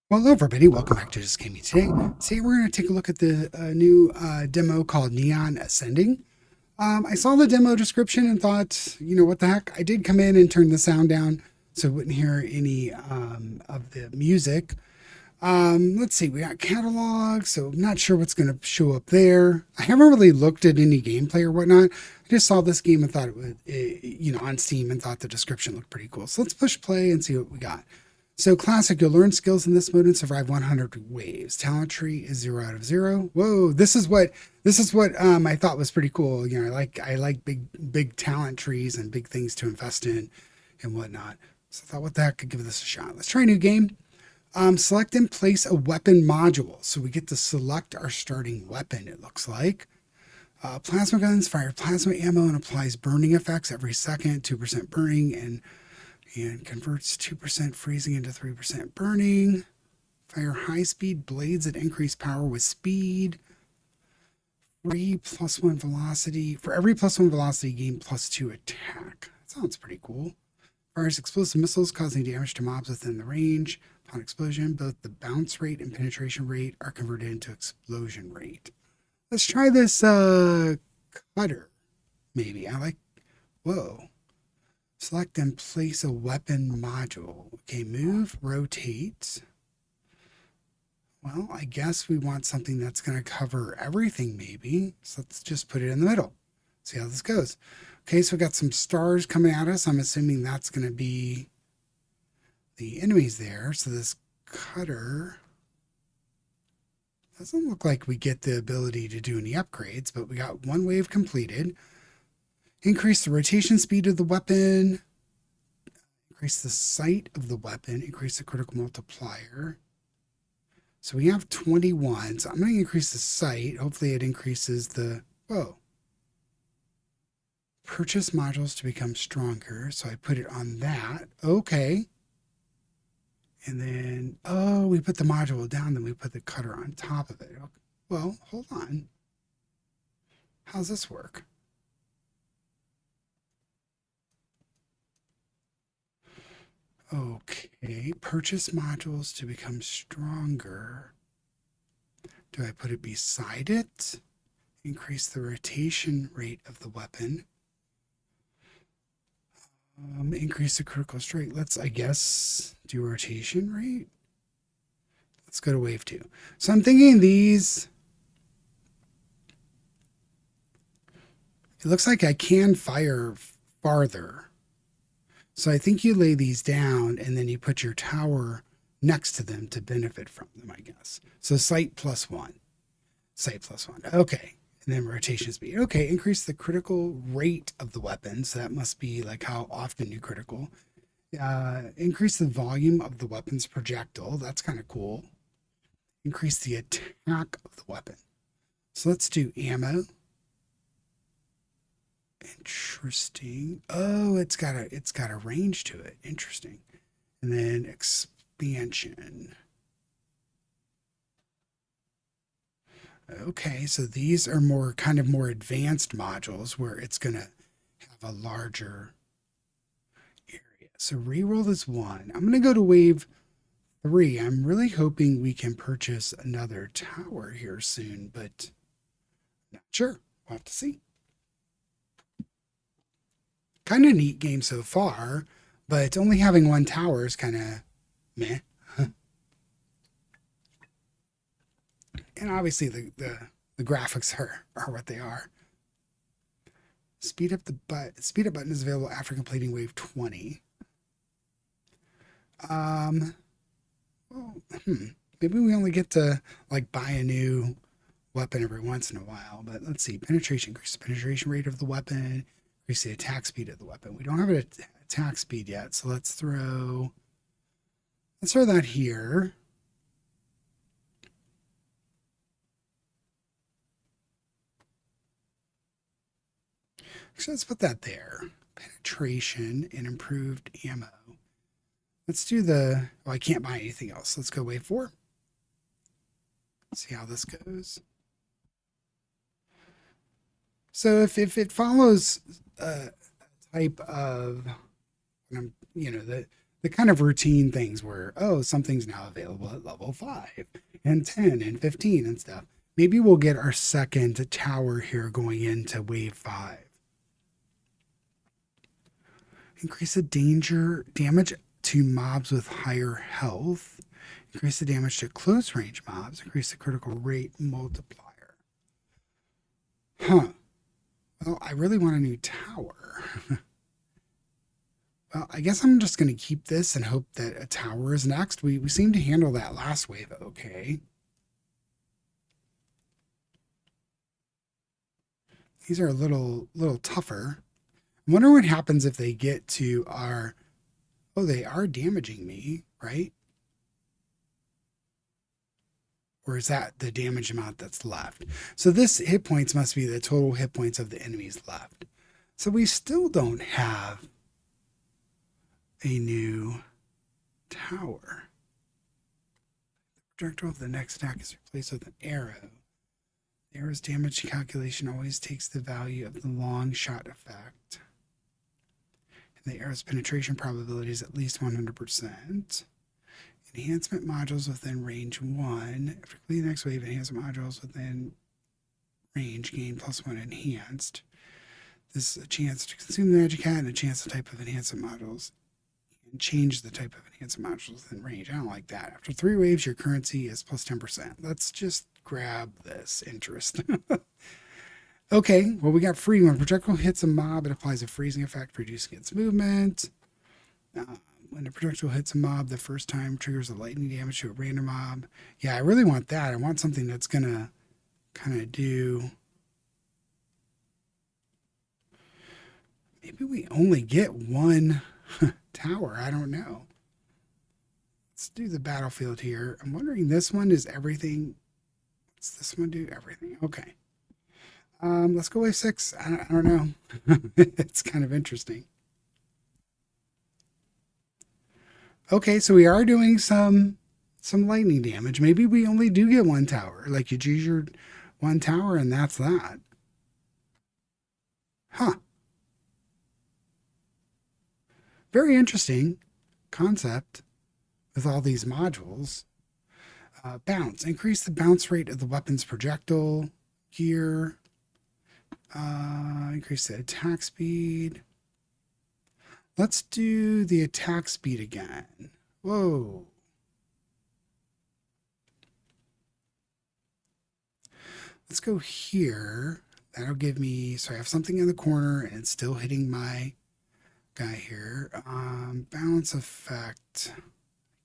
Well, hello everybody, welcome back to Just Gaming today. Today we're going to take a look at the new demo called Neon Ascending. I saw the demo description and thought, what the heck? I did come in and turn the sound down so I wouldn't hear any of the music. Let's see, we got catalog, so I'm not sure what's going to show up there. I haven't really looked at any gameplay or whatnot. I just saw this game and thought it would, on Steam and thought the description looked pretty cool. So let's push play and see what we got. So classic, you'll learn skills in this mode and survive 100 waves. Talent tree is 0 out of 0. Whoa, this is what I thought was pretty cool. I like big talent trees and big things to invest in and whatnot. So I thought, what the heck, could give this a shot. Let's try a new game. Select and place a weapon module. So we get to select our starting weapon, it looks like. Plasma guns fire plasma ammo and applies burning effects every second, 2% burning, and converts 2% freezing into 3% burning. Fire high-speed blades that increase power with speed. For every +1 velocity, gain +2 attack. That sounds pretty cool. Fires explosive missiles causing damage to mobs within the range. Upon explosion, both the bounce rate and penetration rate are converted into explosion rate. Let's try this cutter, maybe. Whoa. Select and place a weapon module. Okay, move, rotate. Well, I guess we want something that's going to cover everything, maybe. So let's just put it in the middle. See how this goes. Okay, so we got some stars coming at us. I'm assuming that's going to be the enemies there. So this cutter doesn't look like we get the ability to do any upgrades, but we got one wave completed. Increase the rotation speed of the weapon. Increase the sight of the weapon. Increase the critical multiplier. So we have 21. So I'm going to increase the sight. Hopefully it increases the... Whoa. Purchase modules to become stronger. So I put it on that. Okay. And then, oh, we put the module down, then we put the cutter on top of it. Okay. Well, hold on. How's this work? Okay, purchase modules to become stronger. Do I put it beside it? Increase the rotation rate of the weapon. Increase the critical strike. Let's, I guess, do rotation rate. Let's go to wave 2. So I'm thinking these... It looks like I can fire farther. So I think you lay these down and then you put your tower next to them to benefit from them, I guess. So sight +1. Sight +1. Okay. And then rotation speed. Okay, increase the critical rate of the weapon. So that must be like how often you critical. Increase the volume of the weapon's projectile. That's kind of cool. Increase the attack of the weapon. So let's do ammo. Interesting. Oh, it's got a range to it. Interesting. And then expansion. Okay, so these are more advanced modules where it's going to have a larger area. So reroll is 1. I'm going to go to wave 3. I'm really hoping we can purchase another tower here soon, but not sure. We'll have to see. Kind of neat game so far, but only having one tower is kind of meh. And obviously the graphics are what they are. Speed up button is available after completing wave 20. Well, maybe we only get to like buy a new weapon every once in a while, but let's see. Penetration, increase the penetration rate of the weapon, increase the attack speed of the weapon. We don't have an attack speed yet, so let's throw that here. So let's put that there. Penetration and improved ammo. Let's do the... Oh, I can't buy anything else. Let's go wave 4. See how this goes. So if it follows a type of... the the kind of routine things where, oh, something's now available at level 5 and 10 and 15 and stuff. Maybe we'll get our second tower here going into wave 5. Increase the damage to mobs with higher health. Increase the damage to close range mobs. Increase the critical rate multiplier. Huh. Well, I really want a new tower. Well, I guess I'm just going to keep this and hope that a tower is next. We seem to handle that last wave okay. These are a little tougher. I wonder what happens if they get to our... Oh, they are damaging me, right? Or is that the damage amount that's left? So this hit points must be the total hit points of the enemies left. So we still don't have a new tower. The projectile of the next attack is replaced with an arrow. The arrow's damage calculation always takes the value of the long shot effect. And the arrow's penetration probability is at least 100%. Enhancement modules within range 1. After completing the next wave, enhancement modules within range gain +1 enhanced. This is a chance to consume the magic hat and a chance to type of enhancement modules. And change the type of enhancement modules within range. I don't like that. After 3 waves, your currency is +10%. Let's just grab this interest. Okay, well, we got free. When a projectile hits a mob, it applies a freezing effect, reducing its movement. When a projectile hits a mob the first time, triggers a lightning damage to a random mob. Yeah, I really want that. I want something that's going to kind of do... Maybe we only get one tower. I don't know. Let's do the battlefield here. I'm wondering, this one is everything. What's this one do? Everything. Okay. Let's go wave 6. I don't know. It's kind of interesting. Okay, so we are doing some lightning damage. Maybe we only do get one tower. Like, you choose your one tower and that's that. Huh. Very interesting concept with all these modules. Bounce. Increase the bounce rate of the weapon's projectile gear. Increase the attack speed. Let's do the attack speed again. Whoa. Let's go here. That'll give me, so I have something in the corner and it's still hitting my guy here. Bounce effect. I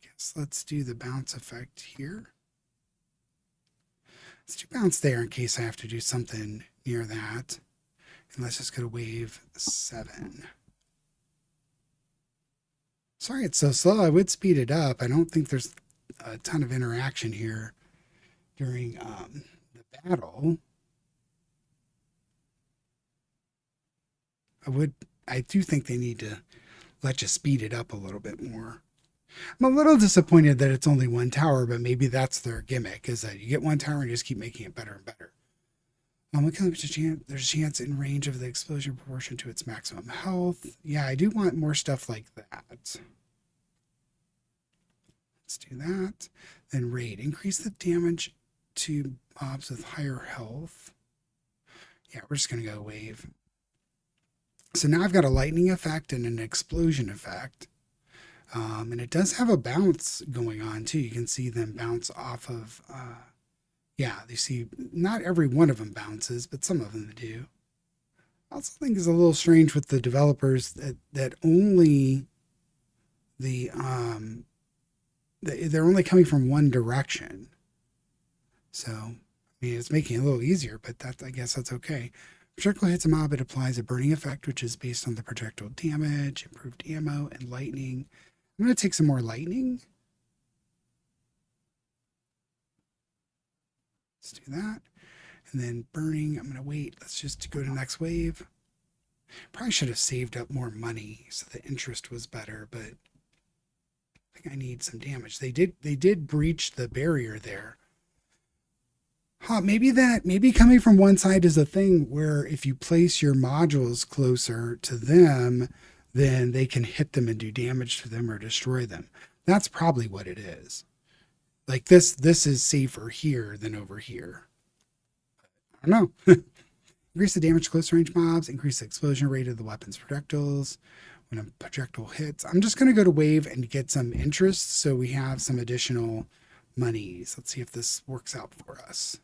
guess let's do the bounce effect here. Let's do bounce there in case I have to do something near that. And let's just go to wave 7. Sorry it's so slow. I would speed it up. I don't think there's a ton of interaction here during the battle. I do think they need to let you speed it up a little bit more. I'm a little disappointed that it's only one tower, but maybe that's their gimmick, is that you get one tower and you just keep making it better and better. There's a chance in range of the explosion proportion to its maximum health. Yeah, I do want more stuff like that. Let's do that. Then raid. Increase the damage to mobs with higher health. Yeah, we're just going to go wave. So now I've got a lightning effect and an explosion effect. And it does have a bounce going on too. You can see them bounce off of... yeah, you see not every one of them bounces, but some of them do. I also think it's a little strange with the developers that only they're only coming from one direction. So, I mean, it's making it a little easier, but I guess that's okay. Projectile hits a mob, it applies a burning effect, which is based on the projectile damage, improved ammo, and lightning. I'm going to take some more lightning. Let's do that. And then burning, I'm going to wait. Let's just go to next wave. Probably should have saved up more money so the interest was better, but I think I need some damage. They did breach the barrier there. Huh, maybe coming from one side is a thing where if you place your modules closer to them, then they can hit them and do damage to them or destroy them. That's probably what it is. Like this is safer here than over here. I don't know. Increase the damage to close range mobs, increase the explosion rate of the weapon's projectiles when a projectile hits. I'm just going to go to wave and get some interest so we have some additional monies. Let's see if this works out for us.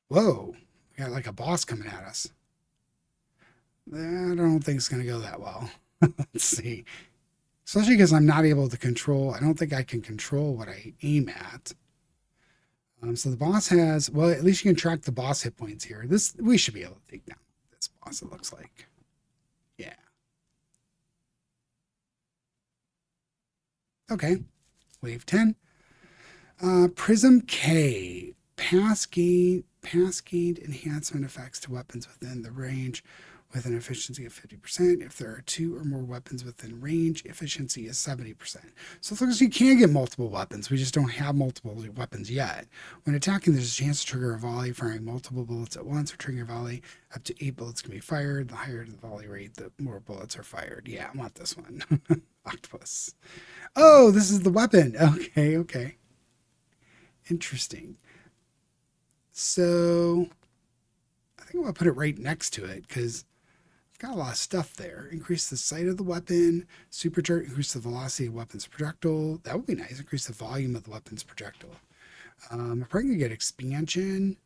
Whoa, we got like a boss coming at us. I don't think it's going to go that well. Let's see. Especially because I'm not able to control, I don't think I can control what I aim at. So the boss has, well, at least you can track the boss hit points here. This, we should be able to take down this boss, it looks like. Yeah. Okay. Wave 10. Prism K. Pass gained enhancement effects to weapons within the range with an efficiency of 50%. If there are 2 or more weapons within range, efficiency is 70%. So it looks like you can get multiple weapons. We just don't have multiple weapons yet. When attacking, there's a chance to trigger a volley, firing multiple bullets at once, or triggering a volley. Up to 8 bullets can be fired. The higher the volley rate, the more bullets are fired. Yeah, I want this one. Octopus. Oh, this is the weapon. Okay, okay. Interesting. So I think I'm going to put it right next to it because I've got a lot of stuff there. Increase the sight of the weapon, supercharge, increase the velocity of weapon's projectile. That would be nice. Increase the volume of the weapon's projectile. I'm probably going to get expansion.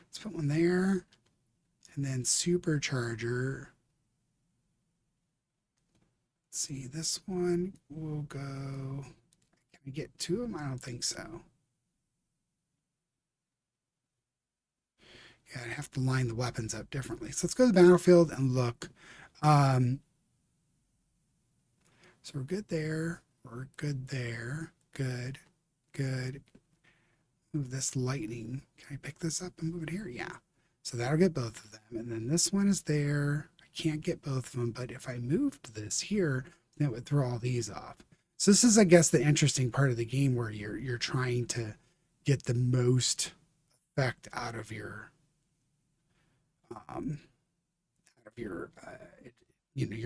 Let's put one there. And then supercharger. Let's see, this one will go. Can we get 2 of them? I don't think so. Yeah, I have to line the weapons up differently. So let's go to the battlefield and look. So we're good there. We're good there. Good. Good. Move this lightning. Can I pick this up and move it here? Yeah. So that'll get both of them. And then this one is there. I can't get both of them, but if I moved this here, then it would throw all these off. So this is, I guess, the interesting part of the game where you're trying to get the most effect out of your your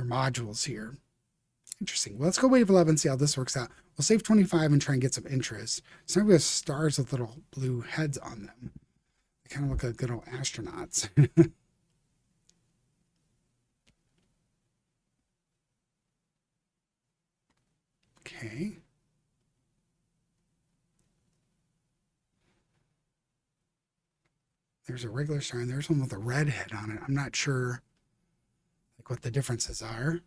modules here. Interesting. Well, let's go wave 11, see how this works out. We'll save 25 and try and get some interest. So now we have stars with little blue heads on them. They kind of look like good old astronauts. Okay. There's a regular star and there's one with a red head on it. I'm not sure like what the differences are.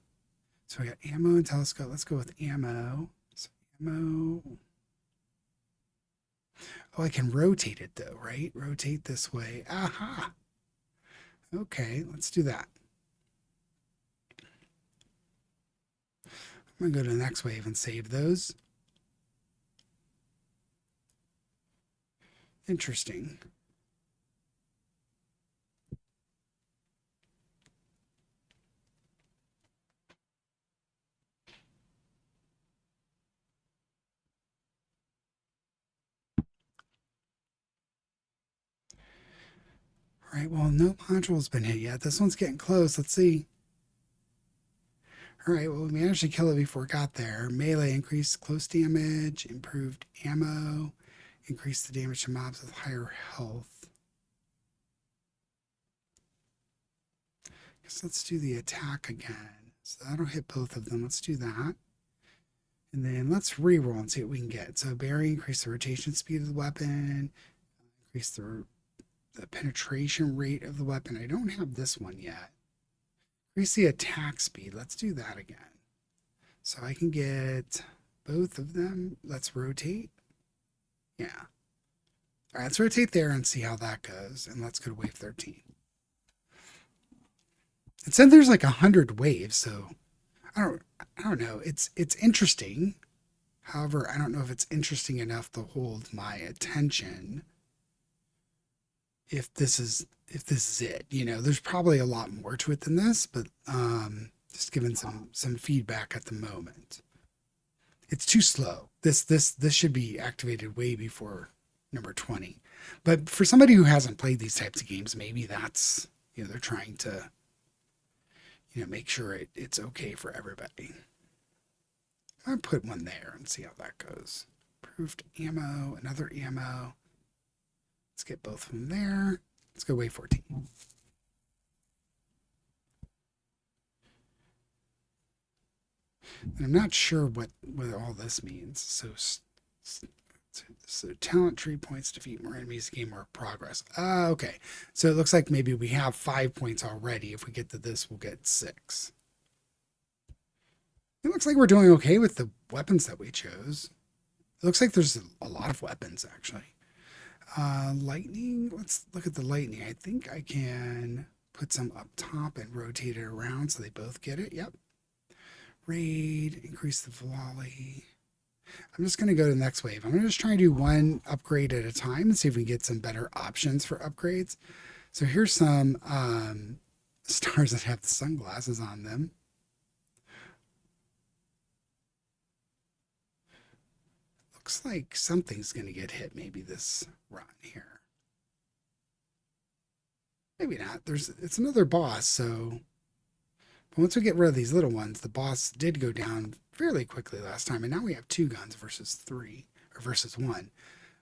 So we got ammo and telescope. Let's go with ammo. So ammo. Oh, I can rotate it though, right? Rotate this way. Aha. Okay, let's do that. I'm going to go to the next wave and save those. Interesting. All right, well, no module's been hit yet. This one's getting close. Let's see. All right, well, we managed to kill it before it got there. Melee increased close damage, improved ammo, increased the damage to mobs with higher health. Guess let's do the attack again. So that'll hit both of them. Let's do that. And then let's reroll and see what we can get. So berry, increase the rotation speed of the weapon, increase the penetration rate of the weapon. I don't have this one yet. Increase the attack speed. Let's do that again. So I can get both of them. Let's rotate. Yeah. All right, let's rotate there and see how that goes. And let's go to wave 13. It said there's like 100 waves, so I don't know. It's interesting. However, I don't know if it's interesting enough to hold my attention. If this is it, there's probably a lot more to it than this, but just giving some feedback at the moment. It's too slow. This should be activated way before number 20. But for somebody who hasn't played these types of games, maybe that's, they're trying to, make sure it's okay for everybody. I'm going to put one there and see how that goes. Approved ammo, another ammo. Let's get both of them there. Let's go wave 14. And I'm not sure what all this means. So talent tree points defeat more enemies, gain more progress. Okay. So it looks like maybe we have 5 points already. If we get to this, we'll get 6. It looks like we're doing okay with the weapons that we chose. It looks like there's a lot of weapons, actually. Lightning. Let's look at the lightning. I think I can put some up top and rotate it around so they both get it. Yep. Raid. Increase the volley. I'm just going to go to the next wave. I'm going to just try and do one upgrade at a time and see if we can get some better options for upgrades. So here's some stars that have the sunglasses on them. Looks like something's going to get hit maybe this run here. Maybe not. It's another boss, so but once we get rid of these little ones, the boss did go down fairly quickly last time, and now we have 2 guns versus 3, or versus 1.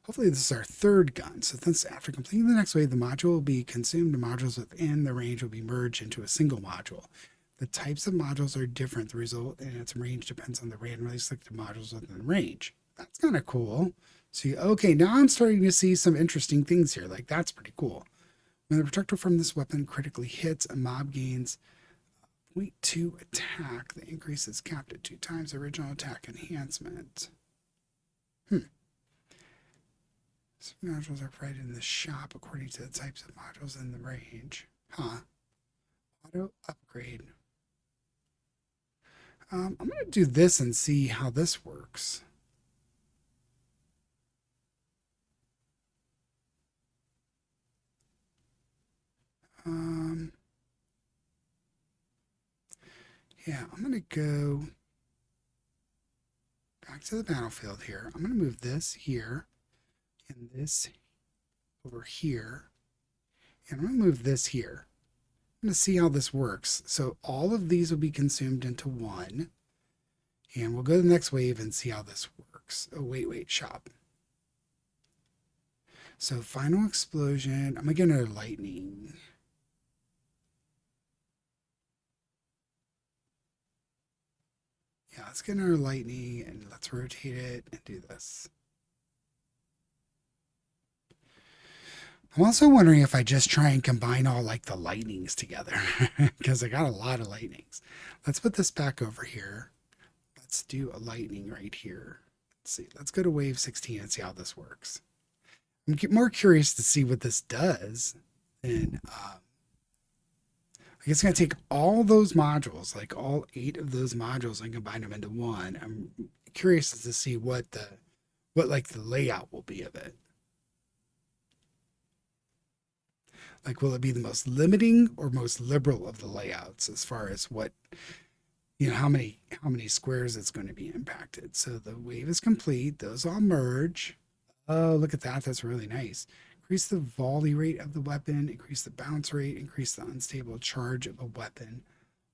Hopefully this is our 3rd gun. So this, after completing the next wave, the module will be consumed. The modules within the range will be merged into a single module. The types of modules are different. The result in its range depends on the randomly selected modules within the range. That's kind of cool. So, okay, now I'm starting to see some interesting things here. Like, that's pretty cool. When the projectile from this weapon critically hits, a mob gains 0.2 attack. The increase is capped at 2 times the original attack enhancement. Some modules are provided in the shop according to the types of modules in the range. Auto upgrade. I'm going to do this and see how this works. Yeah, I'm going to go back to the battlefield here. I'm going to move this here and this over here. And I'm going to move this here. I'm going to see how this works. So all of these will be consumed into one. And we'll go to the next wave and see how this works. Oh, wait, shop. So final explosion. I'm going to get another lightning. Yeah, let's get another lightning and let's rotate it and do this. I'm also wondering if I just try and combine all like the lightnings together because I got a lot of lightnings. Let's put this back over here. Let's do a lightning right here. Let's see. Let's go to wave 16 and see how this works. I'm more curious to see what this does. And I guess I'm going to take all those modules, like all 8 of those modules, and combine them into one. I'm curious to see what like the layout will be of it. Like, will it be the most limiting or most liberal of the layouts as far as what, how many squares it's going to be impacted? So the wave is complete. Those all merge. Oh, look at that. That's really nice. Increase the volley rate of the weapon, increase the bounce rate, increase the unstable charge of a weapon.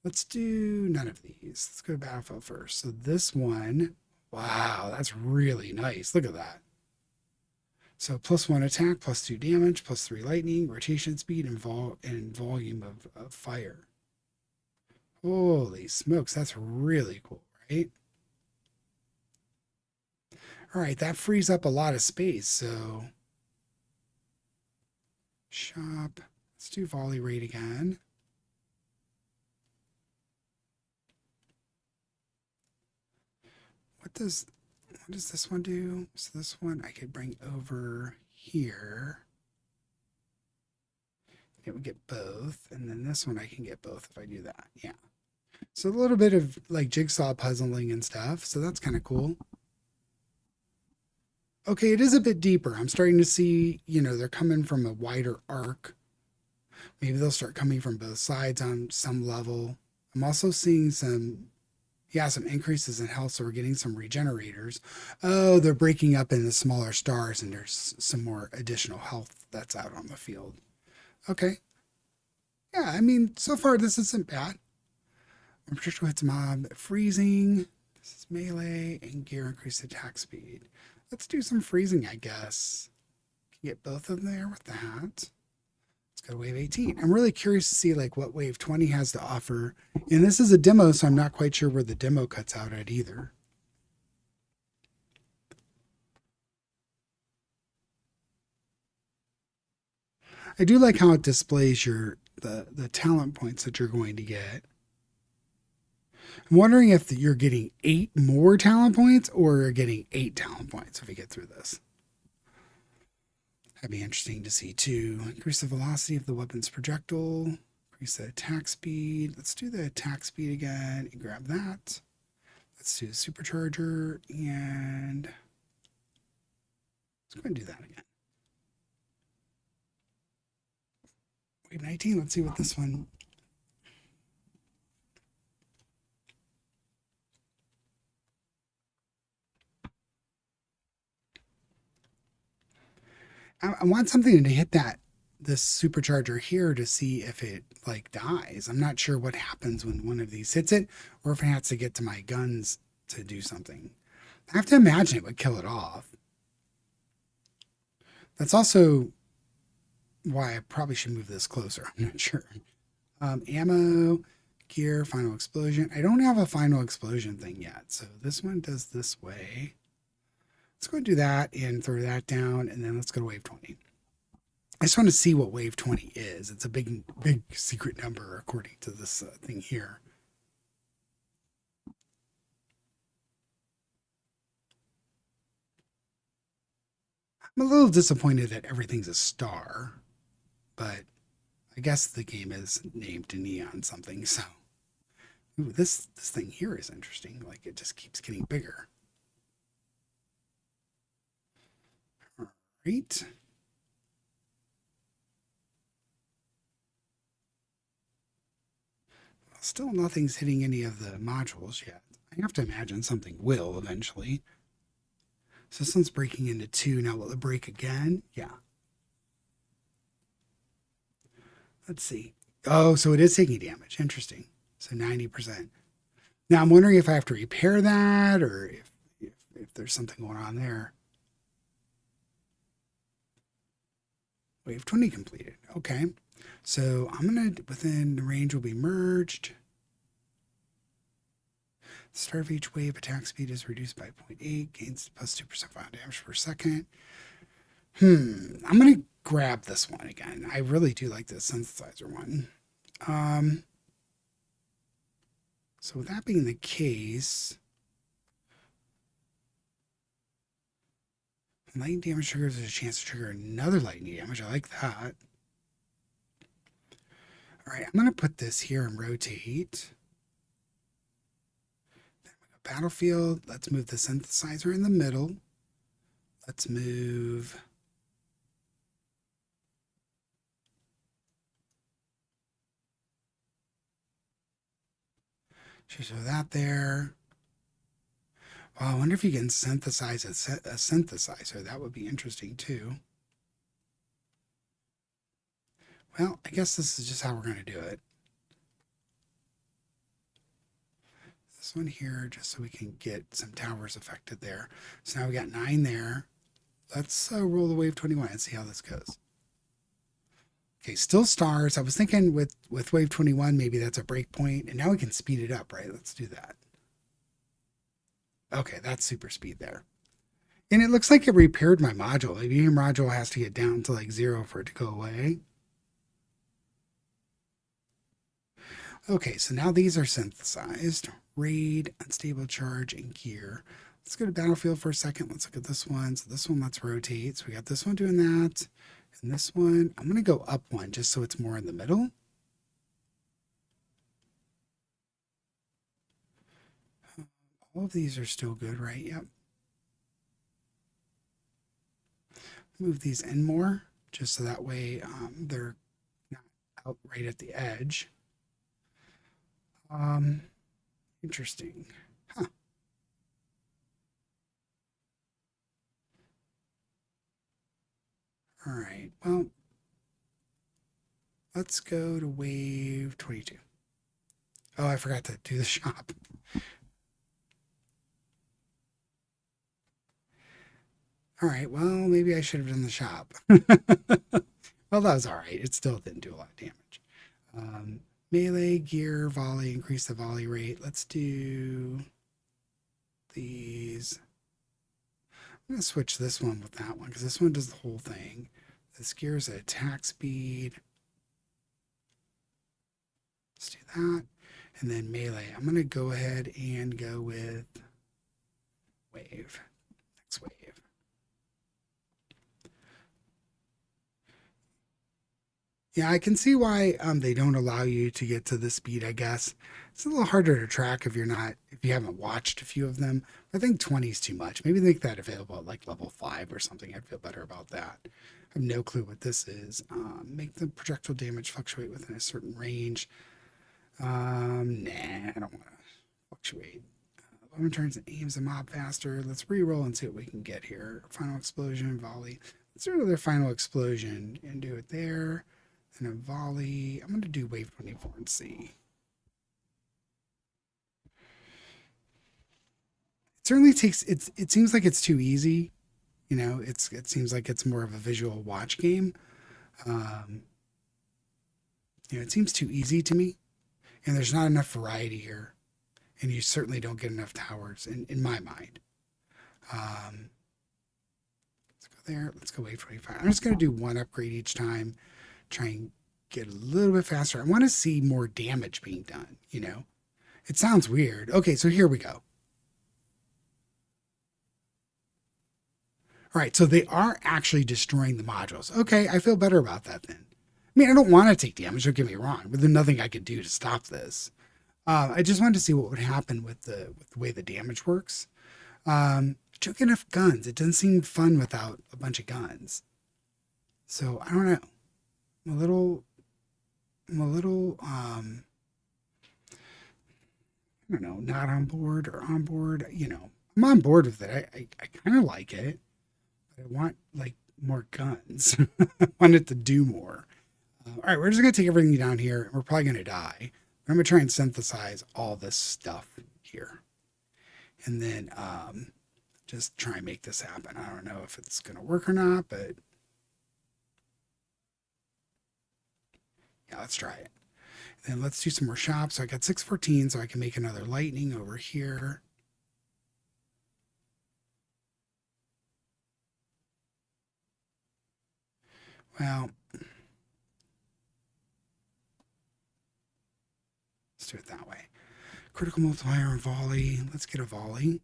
Let's do none of these. Let's go to battlefield first. So this one, wow, that's really nice. Look at that. So +1 attack, +2 damage, +3 lightning, rotation speed, and volume of fire. Holy smokes, that's really cool, right? All right, that frees up a lot of space, so shop. Let's do volley rate again. What does this one do? So this one I could bring over here. It would get both, and then this one I can get both if I do that. Yeah. So a little bit of like jigsaw puzzling and stuff. So that's kind of cool. Okay, it is a bit deeper. I'm starting to see, they're coming from a wider arc. Maybe they'll start coming from both sides on some level. I'm also seeing some, Yeah, some increases in health, so we're getting some regenerators. Oh, they're breaking up into smaller stars, and there's some more additional health that's out on the field. Okay. Yeah, I mean, so far this isn't bad. Particular hits mob, freezing. This is melee and gear increased attack speed. Let's do some freezing, I guess. Can get both of them there with that. Let's go to wave 18. I'm really curious to see like what wave 20 has to offer. And this is a demo, so I'm not quite sure where the demo cuts out at either. I do like how it displays the talent points that you're going to get. I'm wondering if you're getting 8 more talent points or you're getting 8 talent points if you get through this. That'd be interesting to see too. Increase the velocity of the weapon's projectile. Increase the attack speed. Let's do the attack speed again and grab that. Let's do the supercharger and let's go ahead and do that again. Wave 19, let's see what this one. I want something to hit this supercharger here to see if it like dies. I'm not sure what happens when one of these hits it or if it has to get to my guns to do something. I have to imagine it would kill it off. That's also why I probably should move this closer. I'm not sure. Ammo, gear, final explosion. I don't have a final explosion thing yet. So this one does this way. Let's go and do that and throw that down. And then let's go to wave 20. I just want to see what wave 20 is. It's a big secret number according to this thing here. I'm a little disappointed that everything's a star, but I guess the game is named Neon something. So ooh, this thing here is interesting. Like it just keeps getting bigger. All right. Still nothing's hitting any of the modules yet. I have to imagine something will eventually. So this one's breaking into 2. Now will it break again? Yeah. Let's see. Oh, so it is taking damage. Interesting. So 90%. Now I'm wondering if I have to repair that or if there's something going on there. Wave 20 completed. Okay. So I'm going to, within the range will be merged. The start of each wave, attack speed is reduced by 0.8, gains plus 2% fire damage per second. I'm going to grab this one again. I really do like this synthesizer one. So with that being the case, lightning damage triggers there's a chance to trigger another lightning damage. I like that. All right, I'm going to put this here and rotate. Then we go battlefield. Let's move the synthesizer in the middle. Let's move. Show that there. Well, I wonder if you can synthesize a synthesizer. That would be interesting too. Well, I guess this is just how we're going to do it. This one here, just so we can get some towers affected there. So now we got 9 there. Let's roll the wave 21 and see how this goes. Okay, still stars. I was thinking with wave 21, maybe that's a break point. And now we can speed it up, right? Let's do that. Okay, that's super speed there. And it looks like it repaired my module. Maybe your module has to get down to like 0 for it to go away. Okay, so now these are synthesized. Raid, unstable charge, and gear. Let's go to battlefield for a second. Let's look at this one. So this one, let's rotate. So we got this one doing that. And this one, I'm going to go up one just so it's more in the middle. All of these are still good, right? Yep. Move these in more just so that way they're not out right at the edge. Interesting. Huh. All right. Well, let's go to wave 22. Oh, I forgot to do the shop. All right. Well, maybe I should have done the shop. Well, that was all right. It still didn't do a lot of damage. Melee, gear, volley, increase the volley rate. Let's do these. I'm going to switch this one with that one because this one does the whole thing. This gear is attack speed. Let's do that. And then melee. I'm going to go ahead and go with wave. Next wave. Yeah, I can see why they don't allow you to get to the speed, I guess. It's a little harder to track if you haven't watched a few of them. I think 20 is too much. Maybe make that available at like level 5 or something. I'd feel better about that. I have no clue what this is. Make the projectile damage fluctuate within a certain range. Nah, I don't want to fluctuate. 11 turns and aims a mob faster. Let's re-roll and see what we can get here. Final explosion, volley. Let's do another final explosion and do it there. And a volley. I'm going to do wave 24 and see. It certainly takes, it seems like it's too easy. You know, it seems like it's more of a visual watch game. Um, it seems too easy to me. And there's not enough variety here. And you certainly don't get enough towers in my mind. Let's go there. Let's go wave 25. I'm just going to do one upgrade each time. Try and get a little bit faster. I want to see more damage being done, you know? It sounds weird. Okay, so here we go. All right, so they are actually destroying the modules. Okay, I feel better about that then. I mean, I don't want to take damage, don't get me wrong, but there's nothing I could do to stop this. I just wanted to see what would happen with the way the damage works. Took enough guns. It doesn't seem fun without a bunch of guns. So I don't know. I'm a little, I don't know, not on board or on board. You know, I'm on board with it. I kind of like it. But I want like more guns. I want it to do more. All right, we're just going to take everything down here. We're probably going to die. I'm going to try and synthesize all this stuff here. And then just try and make this happen. I don't know if it's going to work or not, but yeah, let's try it. And then let's do some more shops. So I got 614, so I can make another lightning over here. Well, let's do it that way. Critical multiplier and volley. Let's get a volley.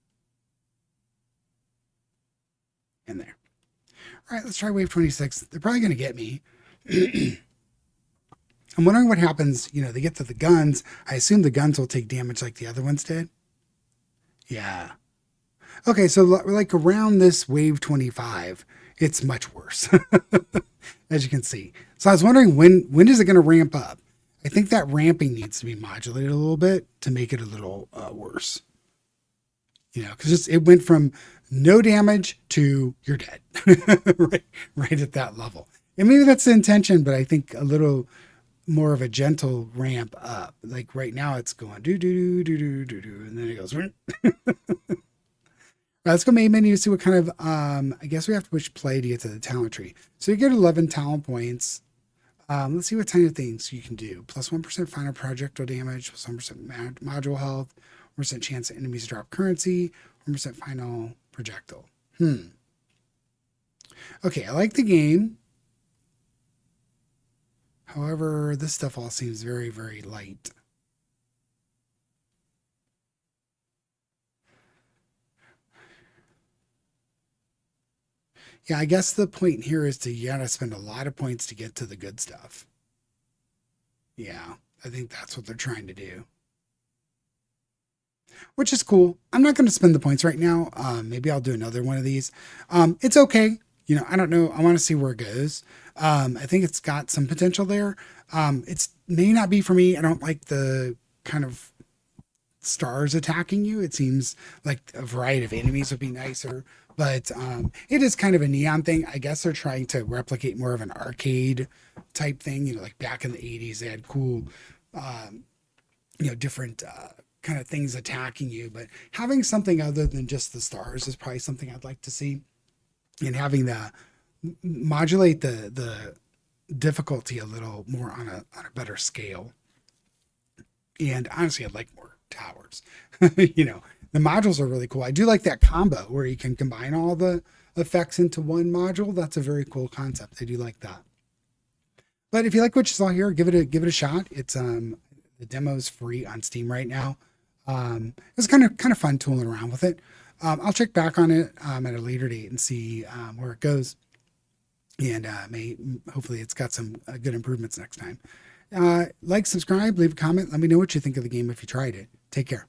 In there. All right, let's try wave 26. They're probably going to get me. I'm wondering what happens. You know, they get to the guns. I assume the guns will take damage like the other ones did. Yeah. Okay, so like around this wave 25, it's much worse, as you can see. So I was wondering when is it going to ramp up? I think that ramping needs to be modulated a little bit to make it a little worse. You know, because it went from no damage to you're dead, right at that level. And maybe that's the intention, but I think a little more of a gentle ramp up. Like right now, it's going do do do do do do, and then it goes. Let's go main menu, see what kind of, I guess we have to push play to get to the talent tree. So you get 11 talent points. Let's see what kind of things you can do. Plus 1% final projectile damage, plus 1% module health, 1% chance that enemies drop currency, 1% final projectile. Okay, I like the game. However, this stuff all seems very, very light. Yeah, I guess the point here is you gotta spend a lot of points to get to the good stuff. Yeah, I think that's what they're trying to do. Which is cool. I'm not going to spend the points right now. Maybe I'll do another one of these. It's okay. You know, I don't know. I want to see where it goes. I think it's got some potential there. It's may not be for me. I don't like the kind of stars attacking you. It seems like a variety of enemies would be nicer, but it is kind of a neon thing. I guess they're trying to replicate more of an arcade type thing. You know, like back in the 80s, they had cool, different kind of things attacking you. But having something other than just the stars is probably something I'd like to see, and having the modulate the difficulty a little more on a better scale. And honestly, I'd like more towers. The modules are really cool. I do like that combo where you can combine all the effects into one module. That's a very cool concept. I do like that. But if you like what you saw here, give it a shot. It's the demo's free on Steam right now. It's kind of fun tooling around with it. I'll check back on it at a later date and see where it goes. And hopefully it's got some good improvements next time. Like, subscribe, leave a comment. Let me know what you think of the game if you tried it. Take care.